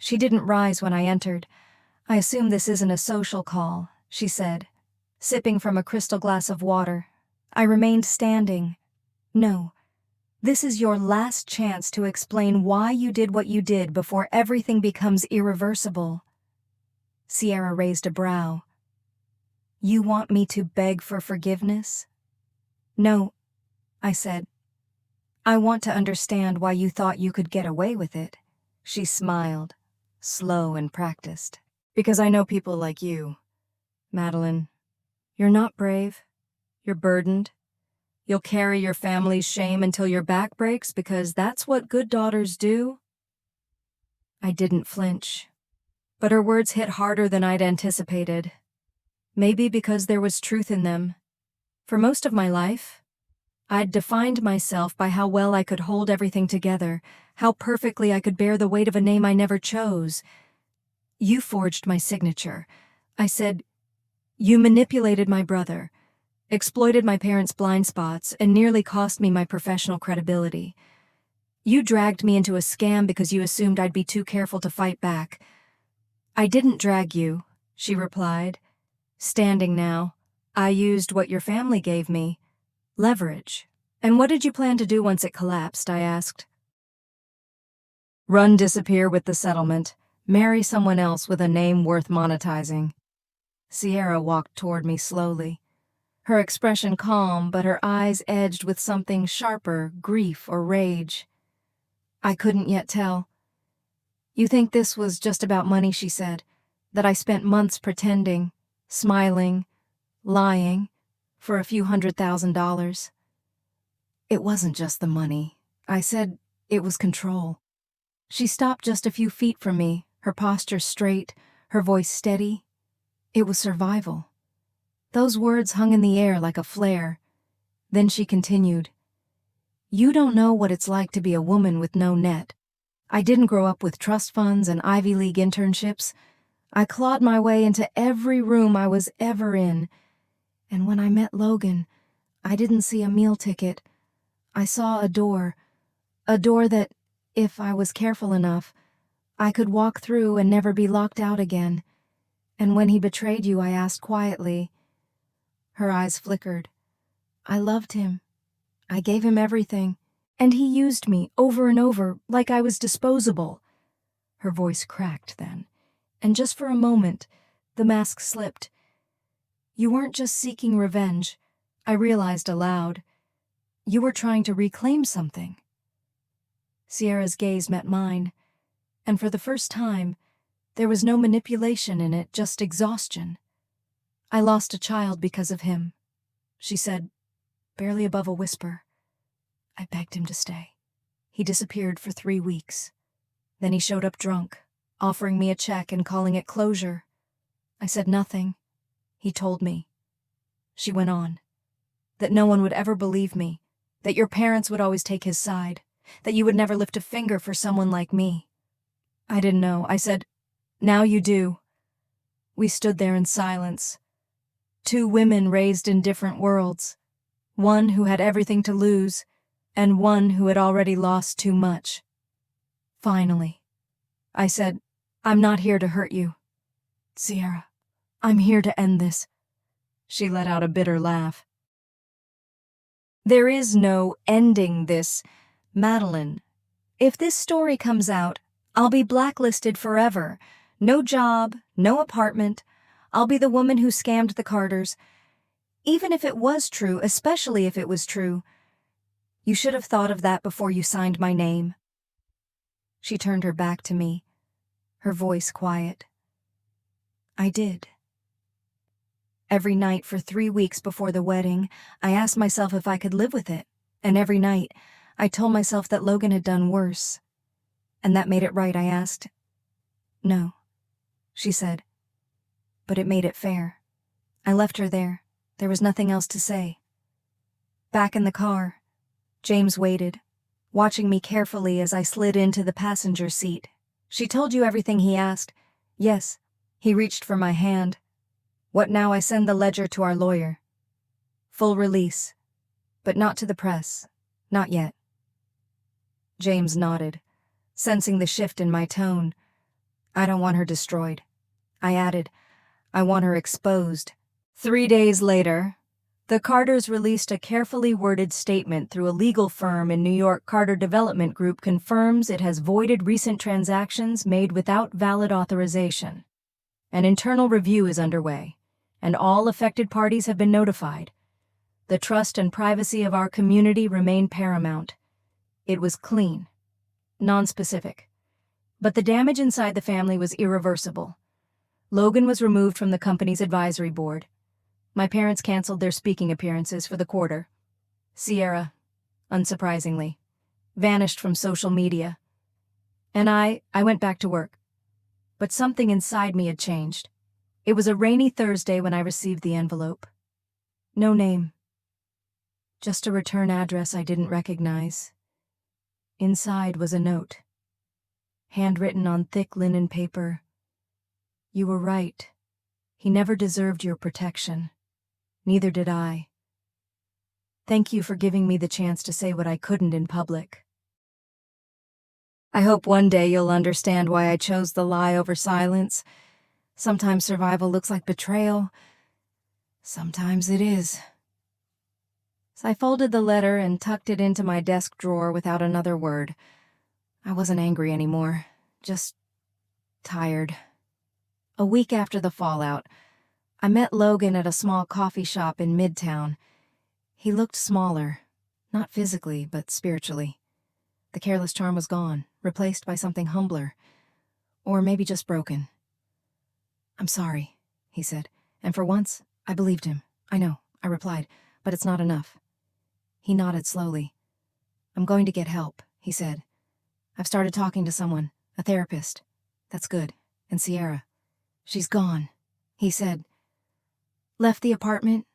She didn't rise when I entered. "I assume this isn't a social call," she said, sipping from a crystal glass of water. I remained standing. "No. This is your last chance to explain why you did what you did before everything becomes irreversible." Sierra raised a brow. "You want me to beg for forgiveness?" "No," I said. "I want to understand why you thought you could get away with it." She smiled, slow and practiced. "Because I know people like you, Madeline. You're not brave. You're burdened. You'll carry your family's shame until your back breaks because that's what good daughters do." I didn't flinch, but her words hit harder than I'd anticipated. Maybe because there was truth in them. For most of my life, I'd defined myself by how well I could hold everything together, how perfectly I could bear the weight of a name I never chose. "You forged my signature," I said. "You manipulated my brother, exploited my parents' blind spots, and nearly cost me my professional credibility. You dragged me into a scam because you assumed I'd be too careful to fight back." "I didn't drag you," she replied. "Standing now, I used what your family gave me, leverage. And what did you plan to do once it collapsed? I asked. Run, disappear with the settlement. Marry someone else with a name worth monetizing. Sierra walked toward me slowly. Her expression calm, but her eyes edged with something sharper, grief or rage. I couldn't yet tell. You think this was just about money, she said, that I spent months pretending, smiling, lying, for a few $100,000. It wasn't just the money. I said it was control. She stopped just a few feet from me, her posture straight, her voice steady. It was survival. Those words hung in the air like a flare. Then she continued, You don't know what it's like to be a woman with no net. I didn't grow up with trust funds and Ivy League internships. I clawed my way into every room I was ever in. And when I met Logan, I didn't see a meal ticket. I saw a door that, if I was careful enough, I could walk through and never be locked out again. And when he betrayed you, I asked quietly. Her eyes flickered. I loved him. I gave him everything. And he used me over and over like I was disposable. Her voice cracked then, and just for a moment, the mask slipped. You weren't just seeking revenge, I realized aloud. You were trying to reclaim something. Sierra's gaze met mine, and for the first time, there was no manipulation in it, just exhaustion. I lost a child because of him, she said, barely above a whisper. I begged him to stay. He disappeared for 3 weeks. Then he showed up drunk, offering me a check and calling it closure. I said nothing. He told me. She went on. That no one would ever believe me, that your parents would always take his side, that you would never lift a finger for someone like me. I didn't know. I said, Now you do. We stood there in silence. 2 women raised in different worlds. One who had everything to lose, and one who had already lost too much. Finally, I said, I'm not here to hurt you. Sierra, I'm here to end this. She let out a bitter laugh. There is no ending this, Madeline. If this story comes out, I'll be blacklisted forever. No job, no apartment. I'll be the woman who scammed the Carters. Even if it was true, especially if it was true, you should have thought of that before you signed my name. She turned her back to me, her voice quiet. I did. Every night for 3 weeks before the wedding, I asked myself if I could live with it, and every night, I told myself that Logan had done worse. And that made it right, I asked. No, she said. But it made it fair. I left her there. There was nothing else to say. Back in the car, James waited, watching me carefully as I slid into the passenger seat. She told you everything he asked? Yes. He reached for my hand. What now? I send the ledger to our lawyer. Full release. But not to the press. Not yet. James nodded, sensing the shift in my tone. I don't want her destroyed. I added, I want her exposed. 3 days later, the Carters released a carefully worded statement through a legal firm in New York. Carter Development Group confirms it has voided recent transactions made without valid authorization. An internal review is underway, and all affected parties have been notified. The trust and privacy of our community remain paramount. It was clean, nonspecific, but the damage inside the family was irreversible. Logan was removed from the company's advisory board. My parents canceled their speaking appearances for the quarter. Sierra, unsurprisingly, vanished from social media. And I went back to work. But something inside me had changed. It was a rainy Thursday when I received the envelope. No name. Just a return address I didn't recognize. Inside was a note, handwritten on thick linen paper. You were right. He never deserved your protection. Neither did I. Thank you for giving me the chance to say what I couldn't in public. I hope one day you'll understand why I chose the lie over silence. Sometimes survival looks like betrayal. Sometimes it is. So I folded the letter and tucked it into my desk drawer without another word. I wasn't angry anymore, just tired. A week after the fallout, I met Logan at a small coffee shop in Midtown. He looked smaller, not physically, but spiritually. The careless charm was gone, replaced by something humbler. Or maybe just broken. "I'm sorry," he said, and for once, I believed him. "I know," I replied, "but it's not enough." He nodded slowly. "I'm going to get help," he said. "I've started talking to someone, a therapist." "That's good. And Sierra?" "She's gone," he said. "Left the apartment,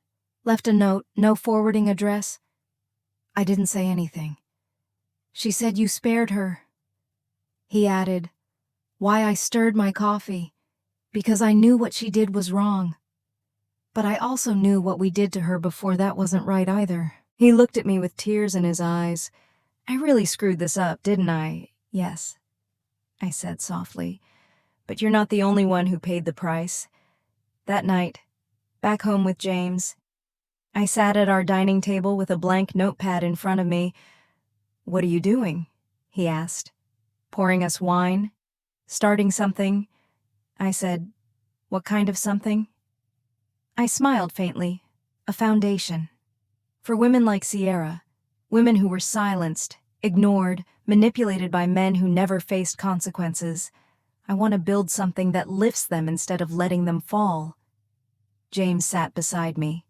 left a note, no forwarding address." I didn't say anything. "She said you spared her." He added, "Why I stirred my coffee, because I knew what she did was wrong. But I also knew what we did to her before that wasn't right either." He looked at me with tears in his eyes. "I really screwed this up, didn't I?" "Yes," I said softly, "but you're not the only one who paid the price." That night, back home with James, I sat at our dining table with a blank notepad in front of me. "What are you doing?" he asked. "Pouring us wine? Starting something?" I said, "What kind of something?" I smiled faintly. "A foundation. For women like Sierra, women who were silenced, ignored, manipulated by men who never faced consequences. I want to build something that lifts them instead of letting them fall." James sat beside me.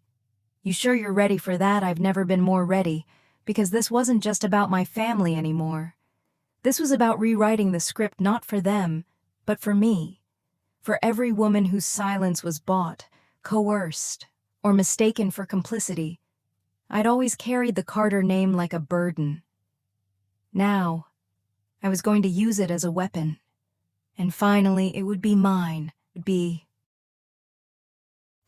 "You sure you're ready for that?" "I've never been more ready, because this wasn't just about my family anymore. This was about rewriting the script not for them, but for me. For every woman whose silence was bought, coerced, or mistaken for complicity. I'd always carried the Carter name like a burden. Now, I was going to use it as a weapon. And finally, it would be mine. It would be...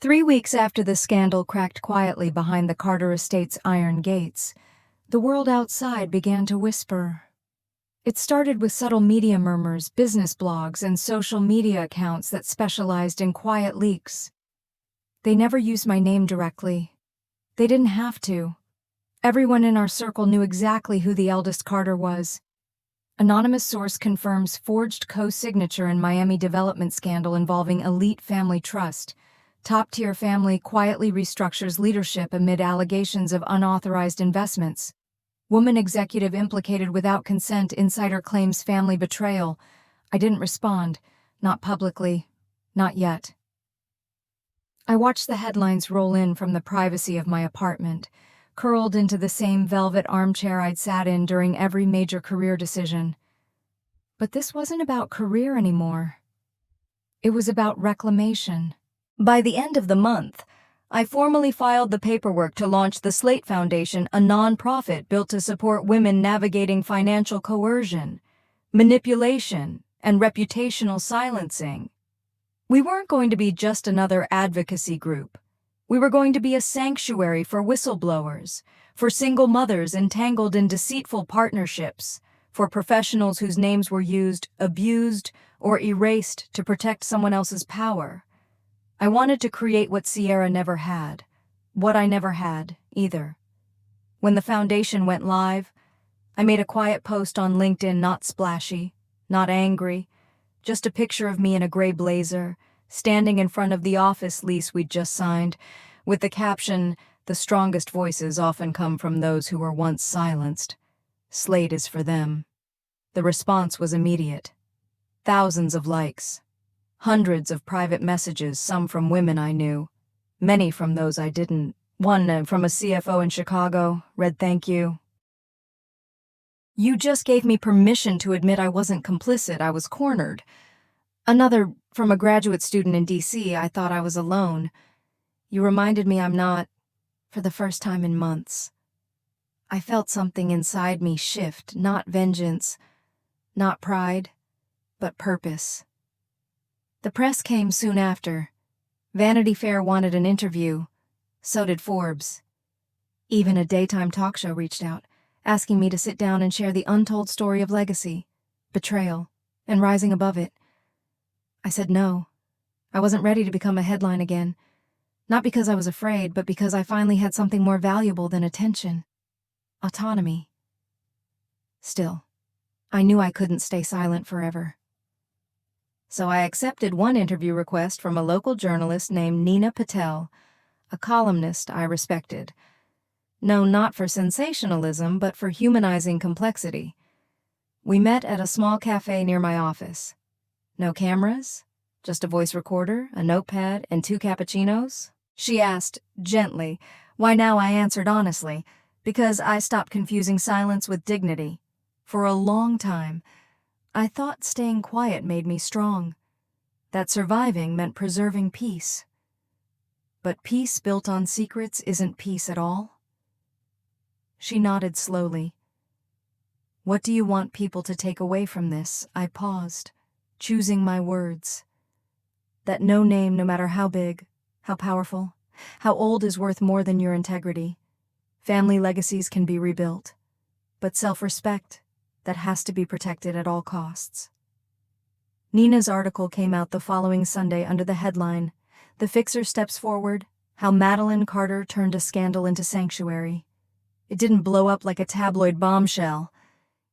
3 weeks after the scandal cracked quietly behind the Carter estate's iron gates, the world outside began to whisper. It started with subtle media murmurs, business blogs, and social media accounts that specialized in quiet leaks. They never used my name directly. They didn't have to. Everyone in our circle knew exactly who the eldest Carter was. Anonymous source confirms forged co-signature in Miami development scandal involving elite family trust. Top-tier family quietly restructures leadership amid allegations of unauthorized investments. Woman executive implicated without consent, insider claims family betrayal. I didn't respond. Not publicly. Not yet. I watched the headlines roll in from the privacy of my apartment, curled into the same velvet armchair I'd sat in during every major career decision. But this wasn't about career anymore. It was about reclamation. By the end of the month, I formally filed the paperwork to launch the Slate Foundation, a nonprofit built to support women navigating financial coercion, manipulation, and reputational silencing. We weren't going to be just another advocacy group. We were going to be a sanctuary for whistleblowers, for single mothers entangled in deceitful partnerships, for professionals whose names were used, abused, or erased to protect someone else's power. I wanted to create what Sierra never had, what I never had, either. When the foundation went live, I made a quiet post on LinkedIn, not splashy, not angry, just a picture of me in a gray blazer, standing in front of the office lease we'd just signed, with the caption, "The strongest voices often come from those who were once silenced. Slate is for them." The response was immediate. Thousands of likes. Hundreds of private messages, some from women I knew, many from those I didn't. One from a CFO in Chicago, read, "Thank you. You just gave me permission to admit I wasn't complicit, I was cornered." Another from a graduate student in DC, "I thought I was alone. You reminded me I'm not, for the first time in months." I felt something inside me shift, not vengeance, not pride, but purpose. The press came soon after. Vanity Fair wanted an interview. So did Forbes. Even a daytime talk show reached out, asking me to sit down and share the untold story of legacy, betrayal, and rising above it. I said no. I wasn't ready to become a headline again. Not because I was afraid, but because I finally had something more valuable than attention. Autonomy. Still, I knew I couldn't stay silent forever. So I accepted one interview request from a local journalist named Nina Patel, a columnist I respected. Known not for sensationalism, but for humanizing complexity. We met at a small cafe near my office. No cameras, just a voice recorder, a notepad, and 2 cappuccinos. She asked, gently, why now I answered honestly, because I stopped confusing silence with dignity. For a long time, I thought staying quiet made me strong, that surviving meant preserving peace. But peace built on secrets isn't peace at all. She nodded slowly. What do you want people to take away from this? I paused, choosing my words. That no name, no matter how big, how powerful, how old, is worth more than your integrity. Family legacies can be rebuilt, but self-respect, that has to be protected at all costs. Nina's article came out the following Sunday under the headline, "The Fixer Steps Forward, How Madeline Carter Turned a Scandal into Sanctuary." It didn't blow up like a tabloid bombshell.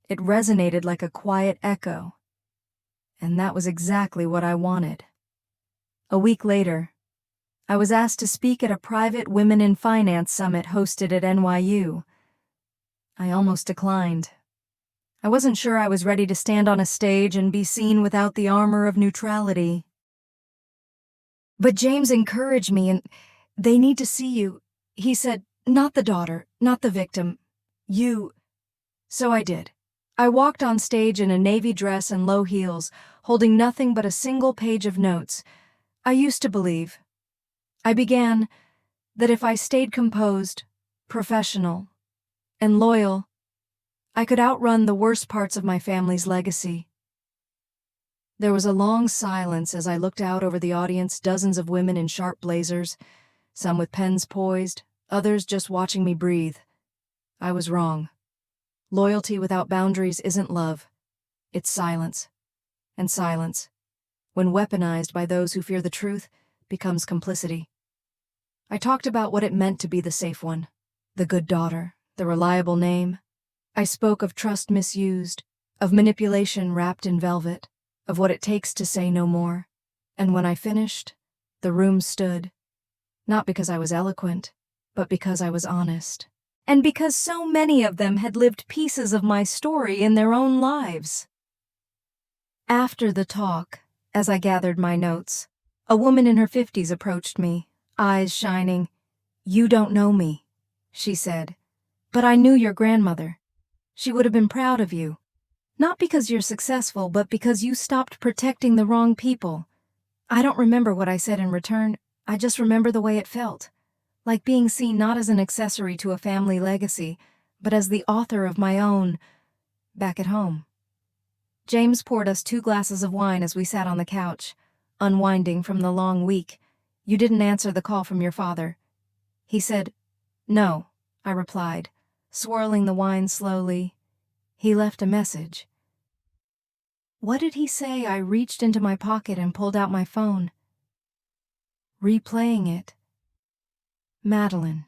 It resonated like a quiet echo. And that was exactly what I wanted. A week later, I was asked to speak at a private Women in Finance summit hosted at NYU. I almost declined. I wasn't sure I was ready to stand on a stage and be seen without the armor of neutrality. But James encouraged me, and they need to see you. He said, not the daughter, not the victim. You. So I did. I walked on stage in a navy dress and low heels, holding nothing but a single page of notes. I used to believe. I began that if I stayed composed, professional, and loyal, I could outrun the worst parts of my family's legacy. There was a long silence as I looked out over the audience, dozens of women in sharp blazers, some with pens poised, others just watching me breathe. I was wrong. Loyalty without boundaries isn't love. It's silence. And silence, when weaponized by those who fear the truth, becomes complicity. I talked about what it meant to be the safe one, the good daughter, the reliable name. I spoke of trust misused, of manipulation wrapped in velvet, of what it takes to say no more. And when I finished, the room stood, not because I was eloquent, but because I was honest. And because so many of them had lived pieces of my story in their own lives. After the talk, as I gathered my notes, a woman in her 50s approached me, eyes shining. "You don't know me," she said, "but I knew your grandmother. She would have been proud of you. Not because you're successful, but because you stopped protecting the wrong people." I don't remember what I said in return. I just remember the way it felt. Like being seen not as an accessory to a family legacy, but as the author of my own, back at home. James poured us 2 glasses of wine as we sat on the couch, unwinding from the long week. "You didn't answer the call from your father." He said, "No," I replied, swirling the wine slowly. "He left a message." What did he say? I reached into my pocket and pulled out my phone. Replaying it. "Madeline,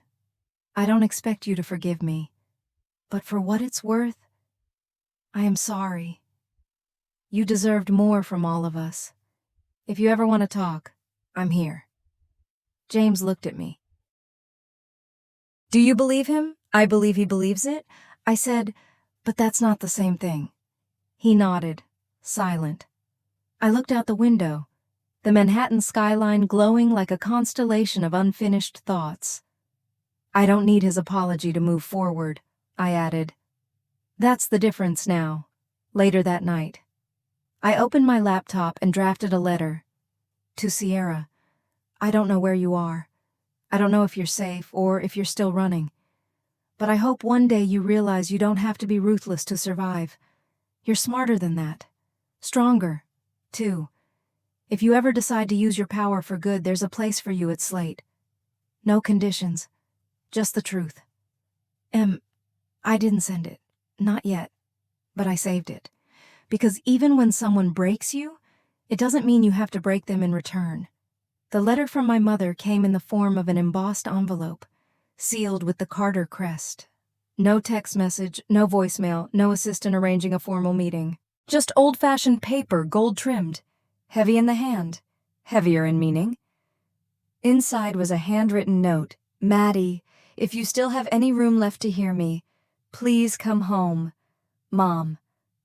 I don't expect you to forgive me, but for what it's worth, I am sorry. You deserved more from all of us. If you ever want to talk, I'm here." James looked at me. "Do you believe him?" "I believe he believes it." I said, "But that's not the same thing." He nodded, silent. I looked out the window, the Manhattan skyline glowing like a constellation of unfinished thoughts. "I don't need his apology to move forward," I added. That's the difference now. Later that night, I opened my laptop and drafted a letter. To Sierra. "I don't know where you are. I don't know if you're safe or if you're still running. But I hope one day you realize you don't have to be ruthless to survive. You're smarter than that. Stronger, too. If you ever decide to use your power for good, there's a place for you at Slate. No conditions. Just the truth." I didn't send it. Not yet. But I saved it. Because even when someone breaks you, it doesn't mean you have to break them in return. The letter from my mother came in the form of an embossed envelope, sealed with the Carter crest. No text message, no voicemail, no assistant arranging a formal meeting. Just old-fashioned paper, gold-trimmed. Heavy in the hand, heavier in meaning. Inside was a handwritten note. Maddie, if you still have any room left to hear me, please come home. Mom,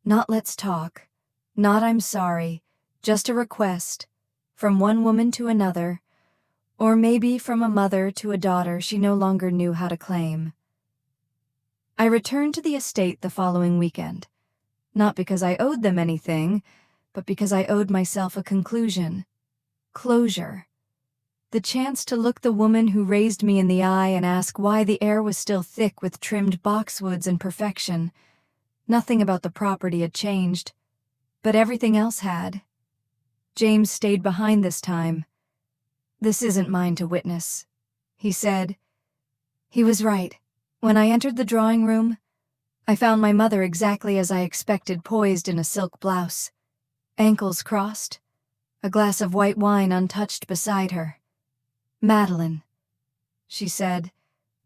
not let's talk. Not I'm sorry. Just a request. From one woman to another. Or maybe from a mother to a daughter she no longer knew how to claim. I returned to the estate the following weekend. Not because I owed them anything, but because I owed myself a conclusion. Closure. The chance to look the woman who raised me in the eye and ask why the air was still thick with trimmed boxwoods and perfection. Nothing about the property had changed, but everything else had. James stayed behind this time. This isn't mine to witness, he said. He was right. When I entered the drawing room, I found my mother exactly as I expected, poised in a silk blouse, ankles crossed, a glass of white wine untouched beside her. Madeline, she said,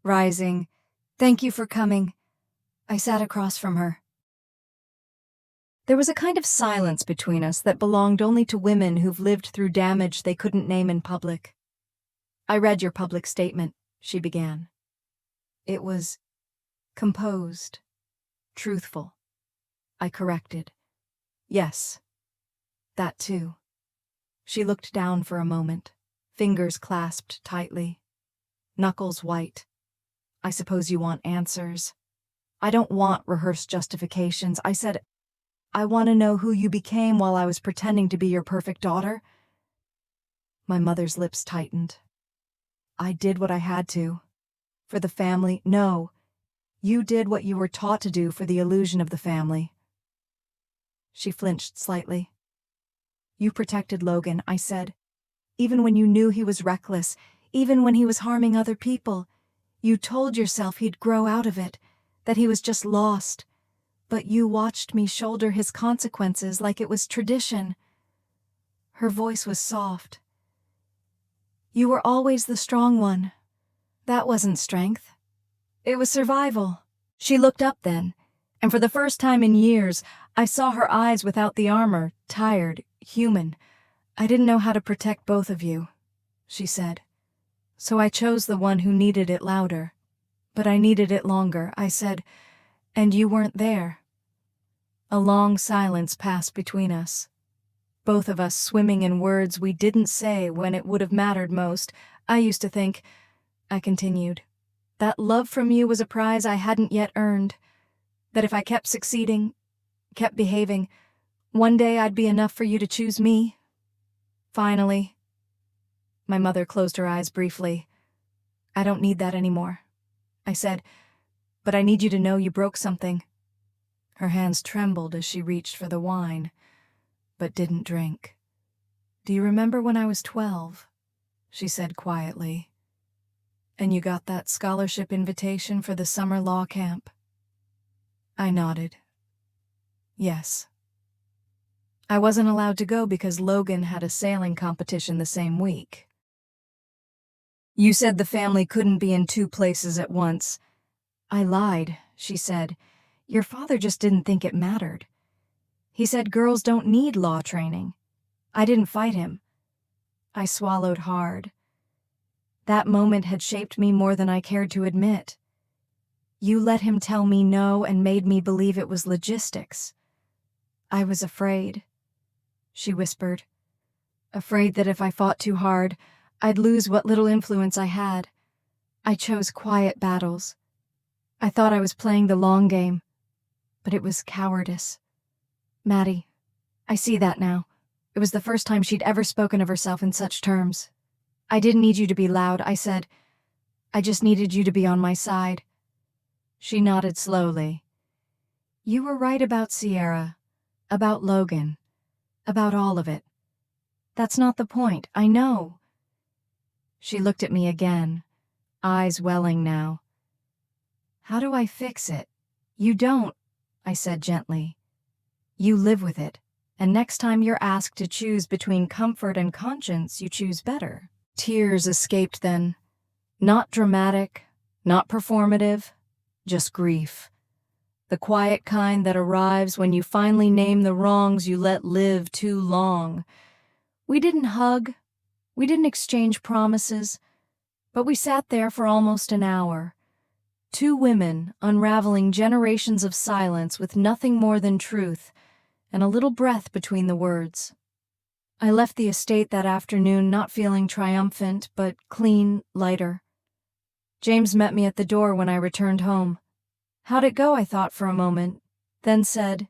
rising. Thank you for coming. I sat across from her. There was a kind of silence between us that belonged only to women who've lived through damage they couldn't name in public. I read your public statement, she began. It was composed, truthful. I corrected. Yes, that too. She looked down for a moment, fingers clasped tightly, knuckles white. I suppose you want answers. I don't want rehearsed justifications. I said, I want to know who you became while I was pretending to be your perfect daughter. My mother's lips tightened. I did what I had to. For the family. No, you did what you were taught to do for the illusion of the family. She flinched slightly. You protected Logan, I said. Even when you knew he was reckless, even when he was harming other people, you told yourself he'd grow out of it, that he was just lost. But you watched me shoulder his consequences like it was tradition. Her voice was soft. You were always the strong one. That wasn't strength. It was survival. She looked up then, and for the first time in years, I saw her eyes without the armor, tired, human. I didn't know how to protect both of you, she said. So I chose the one who needed it louder. But I needed it longer, I said, and you weren't there. A long silence passed between us. Both of us swimming in words we didn't say when it would have mattered most. I used to think, I continued, that love from you was a prize I hadn't yet earned. That if I kept succeeding, kept behaving, one day I'd be enough for you to choose me. Finally. My mother closed her eyes briefly. I don't need that anymore, I said, but I need you to know you broke something. Her hands trembled as she reached for the wine, but didn't drink. Do you remember when I was 12? She said quietly. And you got that scholarship invitation for the summer law camp? I nodded. Yes. I wasn't allowed to go because Logan had a sailing competition the same week. You said the family couldn't be in two places at once. I lied, she said. Your father just didn't think it mattered. He said girls don't need law training. I didn't fight him. I swallowed hard. That moment had shaped me more than I cared to admit. You let him tell me no and made me believe it was logistics. I was afraid, she whispered. Afraid that if I fought too hard, I'd lose what little influence I had. I chose quiet battles. I thought I was playing the long game, but it was cowardice. Maddie, I see that now. It was the first time she'd ever spoken of herself in such terms. I didn't need you to be loud, I said. I just needed you to be on my side. She nodded slowly. You were right about Sierra, about Logan, about all of it. That's not the point, I know. She looked at me again, eyes welling now. How do I fix it? You don't, I said gently. You live with it. And next time you're asked to choose between comfort and conscience, you choose better. Tears escaped then. Not dramatic, not performative, just grief. The quiet kind that arrives when you finally name the wrongs you let live too long. We didn't hug, we didn't exchange promises, but we sat there for almost an hour. Two women unraveling generations of silence with nothing more than truth and a little breath between the words. I left the estate that afternoon not feeling triumphant, but clean, lighter. James met me at the door when I returned home. How'd it go, I thought for a moment, then said,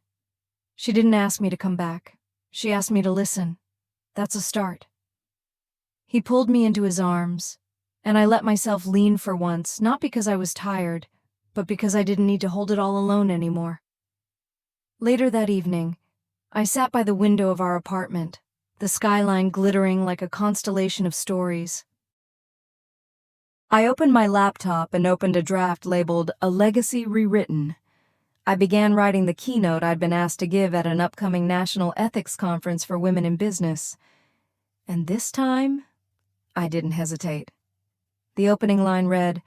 "She didn't ask me to come back. She asked me to listen. That's a start." He pulled me into his arms, and I let myself lean for once, not because I was tired, but because I didn't need to hold it all alone anymore. Later that evening, I sat by the window of our apartment, the skyline glittering like a constellation of stories. I opened my laptop and opened a draft labeled "A Legacy Rewritten." I began writing the keynote I'd been asked to give at an upcoming national ethics conference for women in business. And this time, I didn't hesitate. The opening line read,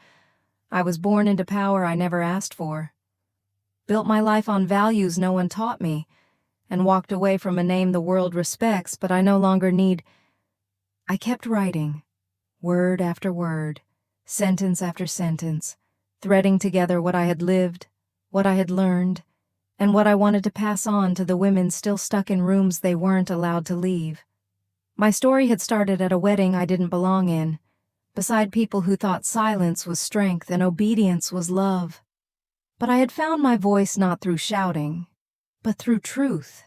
"I was born into power I never asked for. Built my life on values no one taught me, and walked away from a name the world respects but I no longer need." I kept writing, word after word, sentence after sentence, threading together what I had lived, what I had learned, and what I wanted to pass on to the women still stuck in rooms they weren't allowed to leave. My story had started at a wedding I didn't belong in, beside people who thought silence was strength and obedience was love. But I had found my voice not through shouting, but through truth,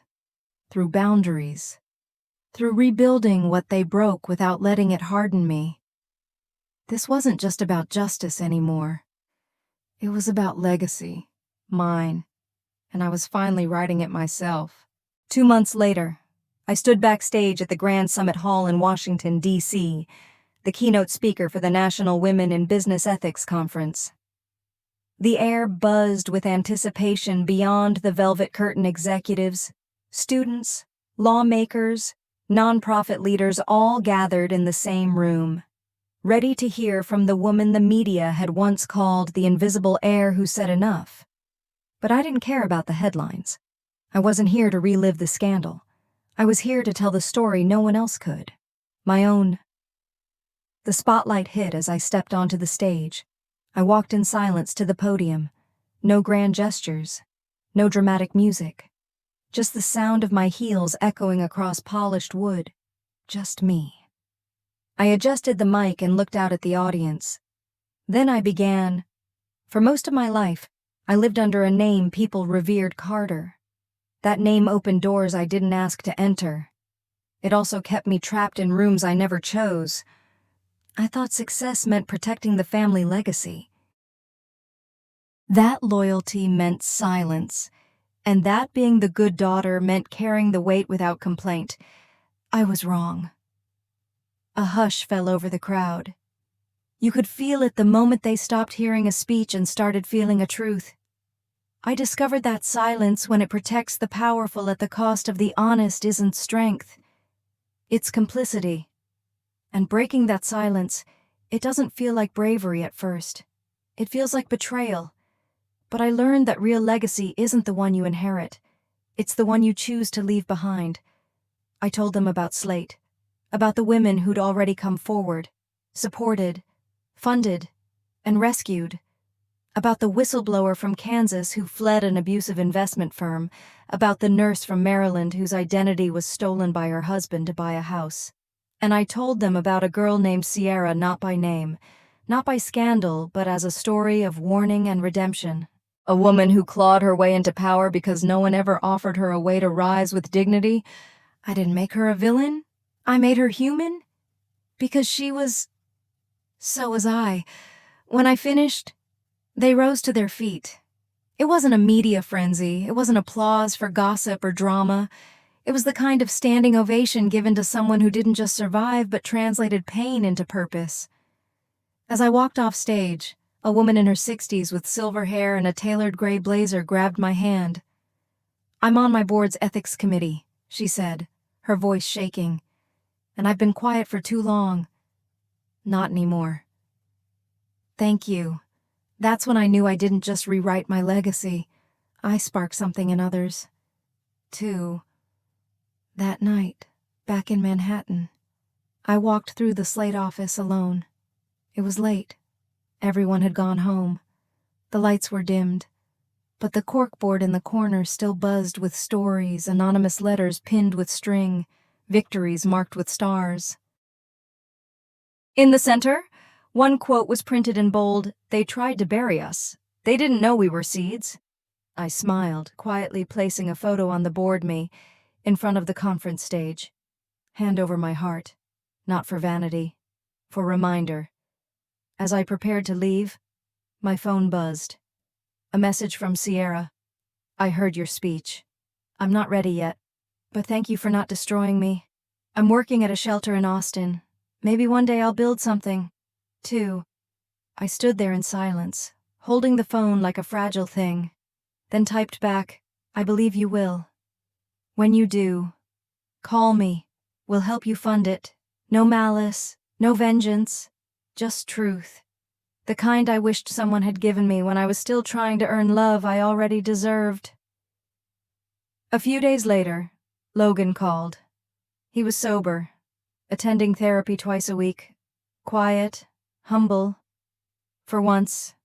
through boundaries, through rebuilding what they broke without letting it harden me. This wasn't just about justice anymore. It was about legacy, mine, and I was finally writing it myself. 2 months later, I stood backstage at the Grand Summit Hall in Washington, D.C., the keynote speaker for the National Women in Business Ethics Conference. The air buzzed with anticipation beyond the velvet curtain executives, students, lawmakers, nonprofit leaders all gathered in the same room, ready to hear from the woman the media had once called the invisible heir who said enough. But I didn't care about the headlines. I wasn't here to relive the scandal. I was here to tell the story no one else could. My own. The spotlight hit as I stepped onto the stage. I walked in silence to the podium. No grand gestures. No dramatic music. Just the sound of my heels echoing across polished wood. Just me. I adjusted the mic and looked out at the audience. Then I began. For most of my life, I lived under a name people revered: Carter. That name opened doors I didn't ask to enter. It also kept me trapped in rooms I never chose. I thought success meant protecting the family legacy. That loyalty meant silence, and that being the good daughter meant carrying the weight without complaint. I was wrong. A hush fell over the crowd. You could feel it the moment they stopped hearing a speech and started feeling a truth. I discovered that silence when it protects the powerful at the cost of the honest isn't strength. It's complicity. And breaking that silence, it doesn't feel like bravery at first. It feels like betrayal. But I learned that real legacy isn't the one you inherit. It's the one you choose to leave behind. I told them about Slate, about the women who'd already come forward, supported, funded, and rescued, about the whistleblower from Kansas who fled an abusive investment firm, about the nurse from Maryland whose identity was stolen by her husband to buy a house. And I told them about a girl named Sierra, not by name, not by scandal, but as a story of warning and redemption. A woman who clawed her way into power because no one ever offered her a way to rise with dignity. I didn't make her a villain. I made her human. Because she was... So was I. When I finished, they rose to their feet. It wasn't a media frenzy. It wasn't applause for gossip or drama. It was the kind of standing ovation given to someone who didn't just survive but translated pain into purpose. As I walked off stage, a woman in her 60s with silver hair and a tailored gray blazer grabbed my hand. "I'm on my board's ethics committee," she said, her voice shaking. And I've been quiet for too long. Not anymore. Thank you. That's when I knew I didn't just rewrite my legacy. I sparked something in others, too. That night, back in Manhattan, I walked through the Slate office alone. It was late. Everyone had gone home. The lights were dimmed, but the corkboard in the corner still buzzed with stories, anonymous letters pinned with string, victories marked with stars. In the center, one quote was printed in bold, "They tried to bury us. They didn't know we were seeds." I smiled, quietly placing a photo on the board in front of the conference stage. Hand over my heart, not for vanity, for reminder. As I prepared to leave, my phone buzzed. A message from Sierra. "I heard your speech. I'm not ready yet, but thank you for not destroying me. I'm working at a shelter in Austin. Maybe one day I'll build something, too." I stood there in silence, holding the phone like a fragile thing, then typed back, "I believe you will. When you do, call me. We'll help you fund it. No malice, no vengeance, just truth. The kind I wished someone had given me when I was still trying to earn love I already deserved." A few days later, Logan called. He was sober, attending therapy twice a week, quiet, humble. For once.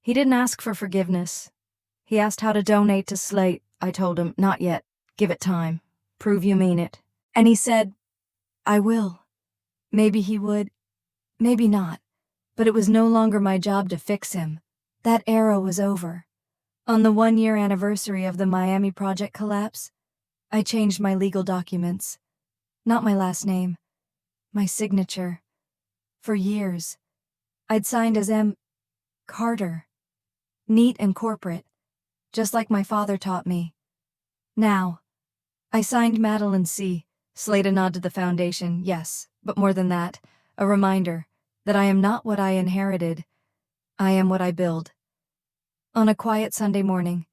He didn't ask for forgiveness. He asked how to donate to Slate. I told him, "Not yet. Give it time. Prove you mean it." And he said, "I will." Maybe he would, maybe not. But it was no longer my job to fix him. That era was over. On the 1-year anniversary of the Miami project collapse, I changed my legal documents. Not my last name. My signature. For years, I'd signed as M. Carter. Neat and corporate, just like my father taught me. Now, I signed Madeline C. Slate, a nod to the foundation, yes, but more than that, a reminder that I am not what I inherited. I am what I build. On a quiet Sunday morning,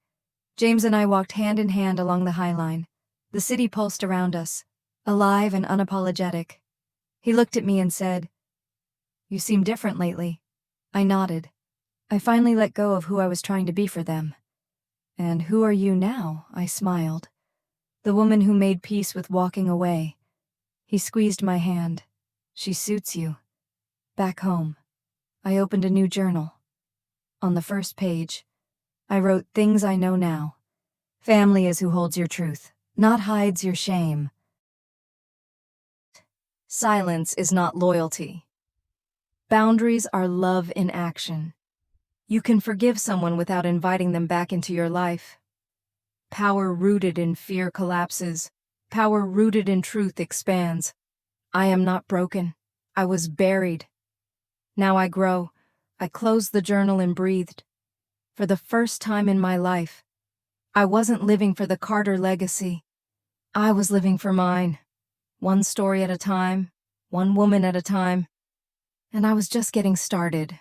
James and I walked hand in hand along the High Line. The city pulsed around us, alive and unapologetic. He looked at me and said, "You seem different lately." I nodded. I finally let go of who I was trying to be for them. "And who are you now?" I smiled. "The woman who made peace with walking away." He squeezed my hand. "She suits you." Back home, I opened a new journal. On the first page, I wrote things I know now. Family is who holds your truth, not hides your shame. Silence is not loyalty. Boundaries are love in action. You can forgive someone without inviting them back into your life. Power rooted in fear collapses. Power rooted in truth expands. I am not broken. I was buried. Now I grow. I closed the journal and breathed. For the first time in my life, I wasn't living for the Carter legacy. I was living for mine. One story at a time, one woman at a time. And I was just getting started.